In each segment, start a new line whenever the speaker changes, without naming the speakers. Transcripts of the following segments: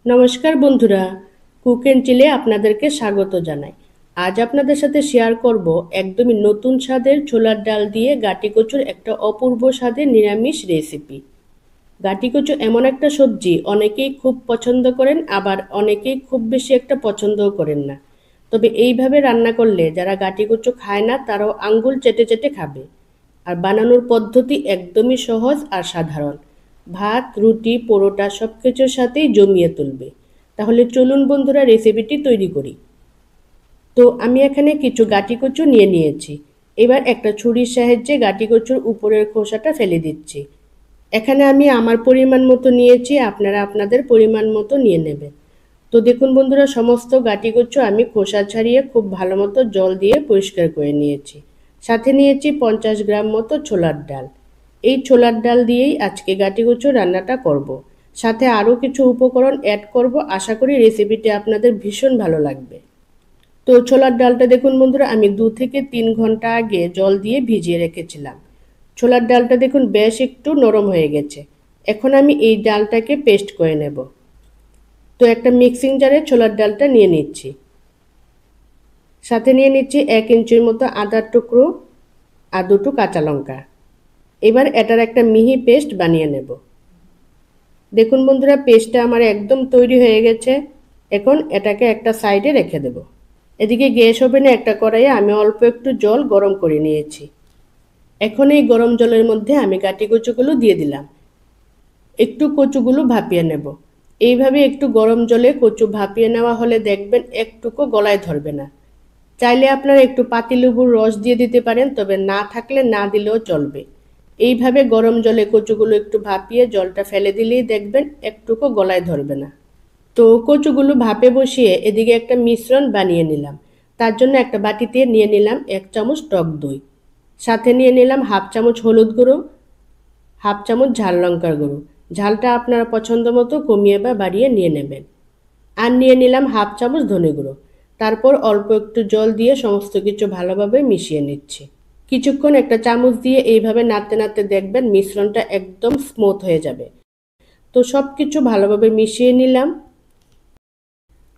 নমস্কার বন্ধুরা, cook and চিলে আপনাদেরকে স্বাগত জানাই। আজ আপনাদের সাথে শেয়ার করব একদমই নতুন স্বাদের ছোলার ডাল দিয়ে গাটি কচুর একটা অপূর্ব স্বাদের নিরামিষ রেসিপি। গাটি কচু এমন একটা সবজি অনেকেই খুব পছন্দ করেন, আবার অনেকেই খুব বেশি একটা পছন্দও করেন না। তবে এইভাবে রান্না করলে যারা গাটি কচু খায় না তারাও আঙ্গুল চেটে চেটে খাবে। আর বানানোর পদ্ধতি একদমই সহজ আর সাধারণ। ভাত, রুটি, পরোটা সব কিছুর সাথেই জমিয়ে তুলবে। তাহলে চলুন বন্ধুরা রেসিপিটি তৈরি করি। তো আমি এখানে কিছু গাটি কচু নিয়ে নিয়েছি। এবার একটা ছুরির সাহায্যে গাটি কচুর উপরের খোসাটা ফেলে দিচ্ছি। এখানে আমি আমার পরিমাণ মতো নিয়েছি, আপনারা আপনাদের পরিমাণ মতো নিয়ে নেবেন। তো দেখুন বন্ধুরা, সমস্ত গাটি কচু আমি খোসা ছাড়িয়ে খুব ভালো মতো জল দিয়ে পরিষ্কার করে নিয়েছি। সাথে নিয়েছি 50 গ্রাম মতো ছোলার ডাল। এই ছোলার ডাল দিয়েই আজকে গাটি কচু রান্নাটা করব। সাথে আরও কিছু উপকরণ অ্যাড করব, আশা করি রেসিপিটি আপনাদের ভীষণ ভালো লাগবে। তো ছোলার ডালটা দেখুন বন্ধুরা, আমি 2 থেকে 3 ঘন্টা আগে জল দিয়ে ভিজিয়ে রেখেছিলাম। ছোলার ডালটা দেখুন বেশ একটু নরম হয়ে গেছে। এখন আমি এই ডালটাকে পেস্ট করে নেব। তো একটা মিক্সিং জারে ছোলার ডালটা নিয়ে নিচ্ছি। সাথে নিয়ে নিচ্ছি 1 ইঞ্চির মতো আদার টুকরো আর 2টো কাঁচা লঙ্কা। এবার এটার একটা মিহি পেস্ট বানিয়ে নেব। দেখুন বন্ধুরা, পেস্টটা আমার একদম তৈরি হয়ে গেছে। এখন এটাকে একটা সাইডে রেখে দেব। এদিকে গ্যাস ওভেনে একটা কড়াইয়ে আমি অল্প একটু জল গরম করে নিয়েছি। এখন এই গরম জলের মধ্যে আমি গাটি কচুগুলো দিয়ে দিলাম। একটু কচুগুলো ভাপিয়ে নেব। এইভাবে একটু গরম জলে কচু ভাপিয়ে নেওয়া হলে দেখবেন একটুকু গলায় ধরবে না। চাইলে আপনারা একটু পাতিলেবুর রস দিয়ে দিতে পারেন, তবে না থাকলে না দিলেও চলবে। এইভাবে গরম জলে কচুগুলো একটু ভাপিয়ে জলটা ফেলে দিলেই দেখবেন একটুকু গলায় ধরবে না। তো কচুগুলো ভাপে বসিয়ে এদিকে একটা মিশ্রণ বানিয়ে নিলাম। তার জন্য একটা বাটিতে নিয়ে নিলাম 1 চামচ টক দই। সাথে নিয়ে নিলাম হাফ চামচ হলুদ গুঁড়ো, হাফ চামচ ঝাল লঙ্কার গুঁড়ো। ঝালটা আপনারা পছন্দ মতো কমিয়ে বা বাড়িয়ে নিয়ে নেবেন। আর নিয়ে নিলাম হাফ চামচ ধনে গুঁড়ো। তারপর অল্প একটু জল দিয়ে সমস্ত কিছু ভালোভাবে মিশিয়ে নিচ্ছি। কিছুক্ষণ একটা চামচ দিয়ে এইভাবে নাড়তে নাড়তে দেখবেন মিশ্রণটা একদম স্মুথ হয়ে যাবে। তো সব কিছু ভালোভাবে মিশিয়ে নিলাম।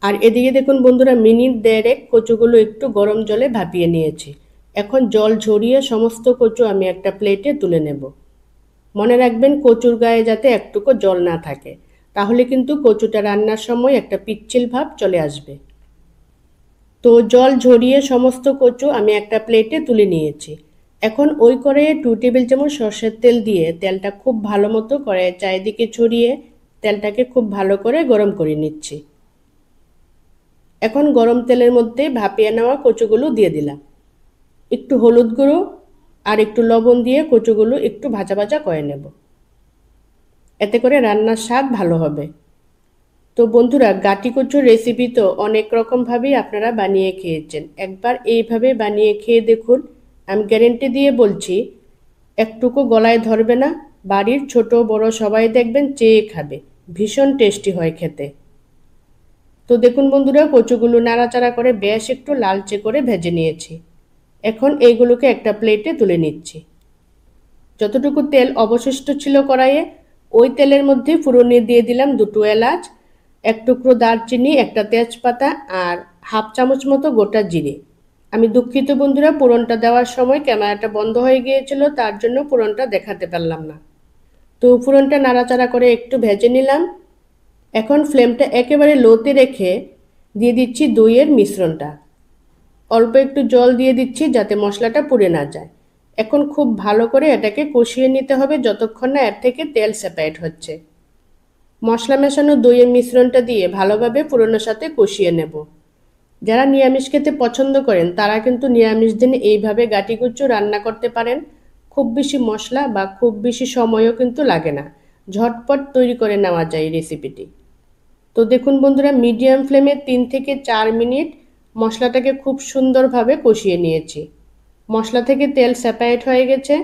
আর এদিকে দেখুন বন্ধুরা, মিনিট দেড়েক কচুগুলো একটু গরম জলে ভাপিয়ে নিয়েছি। এখন জল ঝরিয়ে সমস্ত কচু আমি একটা প্লেটে তুলে নেব। মনে রাখবেন কচুর গায়ে যাতে একটুকু জল না থাকে, তাহলে কিন্তু কচুটা রান্নার সময় একটা পিচ্ছিল ভাব চলে আসবে। তো জল ঝরিয়ে সমস্ত কচু আমি একটা প্লেটে তুলে নিয়েছি। এখন ওই কড়াইয়ে 2 টেবিল চামচ সর্ষের তেল দিয়ে তেলটা খুব ভালো মতো কড়াইয়ের চারিদিকে ছড়িয়ে তেলটাকে খুব ভালো করে গরম করে নিচ্ছি। এখন গরম তেলের মধ্যে ভাপিয়ে নেওয়া কচুগুলো দিয়ে দিলাম। একটু হলুদ গুঁড়ো আর একটু লবণ দিয়ে কচুগুলো একটু ভাজা ভাজা করে নেব। এতে করে রান্নার স্বাদ ভালো হবে। তো বন্ধুরা, গাটি কচুর রেসিপি তো অনেক রকমভাবেই আপনারা বানিয়ে খেয়েছেন। একবার এইভাবে বানিয়ে খেয়ে দেখুন, আমি গ্যারেন্টি দিয়ে বলছি একটুকু গলায় ধরবে না। বাড়ির ছোট বড় সবাই দেখবেন চেয়ে খাবে। ভীষণ টেস্টি হয় খেতে। তো দেখুন বন্ধুরা, কচুগুলো নাড়াচাড়া করে বেশ একটু লালচে করে ভেজে নিয়েছি। এখন এইগুলোকে একটা প্লেটে তুলে নিচ্ছি। যতটুকু তেল অবশিষ্ট ছিল কড়াইয়ে, ওই তেলের মধ্যে ফোড়নে দিয়ে দিলাম 2টো এলাচ, 1 টুকরো দারচিনি, একটা তেজপাতা আর হাফ চামচ মতো গোটা জিরে। আমি দুঃখিত বন্ধুরা, ফোড়নটা দেওয়ার সময় ক্যামেরাটা বন্ধ হয়ে গিয়েছিল, তার জন্য ফোড়নটা দেখাতে পারলাম না। তো ফোড়নটা নাড়াচাড়া করে একটু ভেজে নিলাম। এখন ফ্লেমটা একেবারে লোতে রেখে দিয়ে দিচ্ছি দইয়ের মিশ্রণটা। অল্প একটু জল দিয়ে দিচ্ছি যাতে মশলাটা পুড়ে না যায়। এখন খুব ভালো করে এটাকে কষিয়ে নিতে হবে যতক্ষণ না এর থেকে তেল সেপারেট হচ্ছে। মশলা মেশানো দইয়ের মিশ্রণটা দিয়ে ভালোভাবে ফোড়নের সাথে কষিয়ে নেব। যারা নিরামিষ খেতে পছন্দ করেন তারা কিন্তু নিরামিষ দিনে এইভাবে গাটি কচু রান্না করতে পারেন। খুব বেশি মশলা বা খুব বেশি সময়ও কিন্তু লাগে না, ঝটপট তৈরি করে নেওয়া যায় এই রেসিপিটি। তো দেখুন বন্ধুরা, মিডিয়াম ফ্লেমে 3 থেকে 4 মিনিট মশলাটাকে খুব সুন্দরভাবে কষিয়ে নিয়েছি। মশলা থেকে তেল সেপারেট হয়ে গেছে।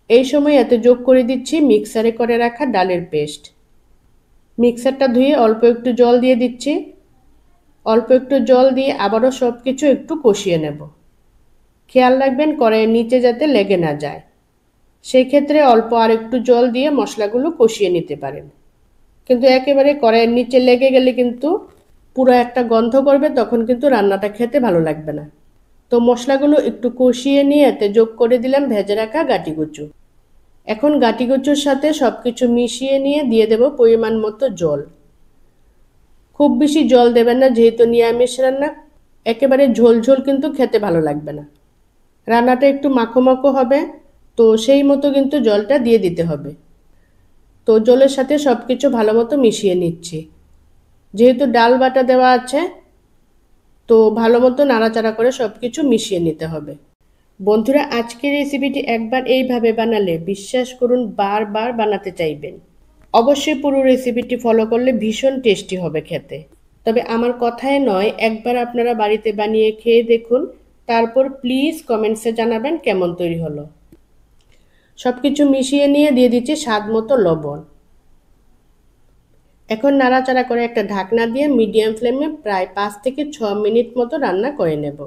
এই সময় এতে যোগ করে দিচ্ছি মিক্সারে করে রাখা ডালের পেস্ট। মিক্সারটা ধুয়ে অল্প একটু জল দিয়ে দিচ্ছি। অল্প একটু জল দিয়ে আবারও সব কিছু একটু কষিয়ে নেব। খেয়াল রাখবেন কড়াইয়ের নিচে যাতে লেগে না যায়। সেই ক্ষেত্রে অল্প আর একটু জল দিয়ে মশলাগুলো কষিয়ে নিতে পারেন। কিন্তু একেবারে কড়াইয়ের নিচে লেগে গেলে কিন্তু পুরো একটা গন্ধ করবে, তখন কিন্তু রান্নাটা খেতে ভালো লাগবে না। তো মশলাগুলো একটু কষিয়ে নিয়ে এতে যোগ করে দিলাম ভেজে রাখা গাটিকুচু। এখন গাটিকুচুর সাথে সবকিছু মিশিয়ে নিয়ে দিয়ে দেব পরিমাণ মতো জল। খুব বেশি জল দেবেন না, যেহেতু নিরামিষ রান্না, একেবারে ঝোল ঝোল কিন্তু খেতে ভালো লাগবে না। রান্নাটা একটু মাখো মাখো হবে, তো সেই মতো কিন্তু জলটা দিয়ে দিতে হবে। তো জলের সাথে সবকিছু ভালো মতো মিশিয়ে নিচ্ছি। যেহেতু ডাল বাটা দেওয়া আছে, তো ভালো মতো নাড়াচাড়া করে সবকিছু মিশিয়ে নিতে হবে। বন্ধুরা, আজকের রেসিপিটি একবার এইভাবে বানালে বিশ্বাস করুন বারবার বানাতে চাইবেন। অবশ্যই পুরো রেসিপিটি ফলো করলে ভীষণ টেস্টি হবে খেতে। তবে আমার কথায় নয়, একবার আপনারা বাড়িতে বানিয়ে খেয়ে দেখুন, তারপর প্লিজ কমেন্টসে জানাবেন কেমন তৈরি হলো। সবকিছু মিশিয়ে নিয়ে দিয়ে দিচ্ছি স্বাদ মতো লবণ। এখন নাড়াচাড়া করে একটা ঢাকনা দিয়ে মিডিয়াম ফ্লেমে প্রায় 5 থেকে 6 মিনিট মতো রান্না করে নেব।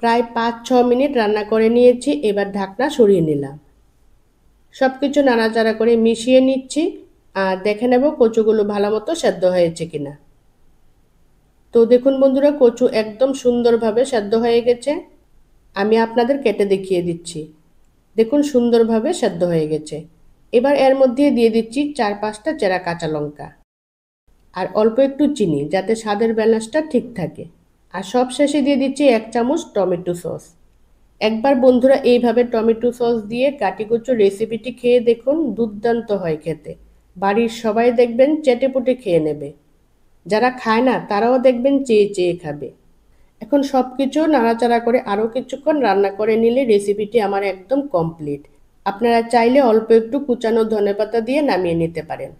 প্রায় 5-6 মিনিট রান্না করে নিয়েছি, এবার ঢাকনা সরিয়ে নিলাম। সবকিছু নাড়াচাড়া করে মিশিয়ে নিচ্ছি আর দেখে নেব কচুগুলো ভালো মতো সেদ্ধ হয়েছে কিনা। তো দেখুন বন্ধুরা, কচু একদম সুন্দরভাবে সেদ্ধ হয়ে গেছে। আমি আপনাদের কেটে দেখিয়ে দিচ্ছি। দেখুন সুন্দরভাবে সেদ্ধ হয়ে গেছে। এবার এর মধ্যে দিয়ে দিচ্ছি 4-5টা চেরা কাঁচা লঙ্কা আর অল্প একটু চিনি, যাতে স্বাদের ব্যালেন্সটা ঠিক থাকে। আর সব শেষে দিয়ে দিচ্ছি 1 চামচ টমেটো সস। একবার বন্ধুরা এইভাবে টমেটো সস দিয়ে কাটিকুচুর রেসিপিটি খেয়ে দেখুন, দুর্দান্ত হয় খেতে। বাড়ির সবাই দেখবেন চেটেপুটে খেয়ে নেবে। যারা খায় না তারাও দেখবেন চেয়ে চেয়ে খাবে। এখন সব কিছু নাড়াচাড়া করে আরও কিছুক্ষণ রান্না করে নিলে রেসিপিটি আমার একদম কমপ্লিট। আপনারা চাইলে অল্প একটু কুচানো ধনেপাতা দিয়ে নামিয়ে নিতে পারেন।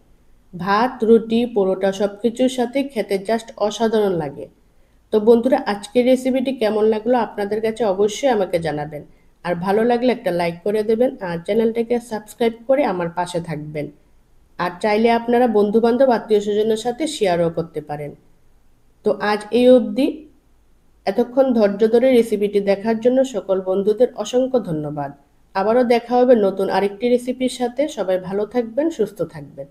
ভাত, রুটি, পরোটা সব কিছুর সাথে খেতে জাস্ট অসাধারণ লাগে। তো বন্ধুরা, আজকের রেসিপিটি কেমন লাগলো আপনাদের কাছে অবশ্যই আমাকে জানাবেন। আর ভালো লাগলে একটা লাইক করে দেবেন আর চ্যানেলটাকে সাবস্ক্রাইব করে আমার পাশে থাকবেন। আর চাইলে আপনারা বন্ধুবান্ধব আত্মীয় স্বজনের সাথে শেয়ারও করতে পারেন। তো আজ এই অবধি। এতক্ষণ ধৈর্য ধরে রেসিপিটি দেখার জন্য সকল বন্ধুদের অসংখ্য ধন্যবাদ। আবারও দেখা হবে নতুন আরেকটি রেসিপির সাথে। সবাই ভালো থাকবেন, সুস্থ থাকবেন।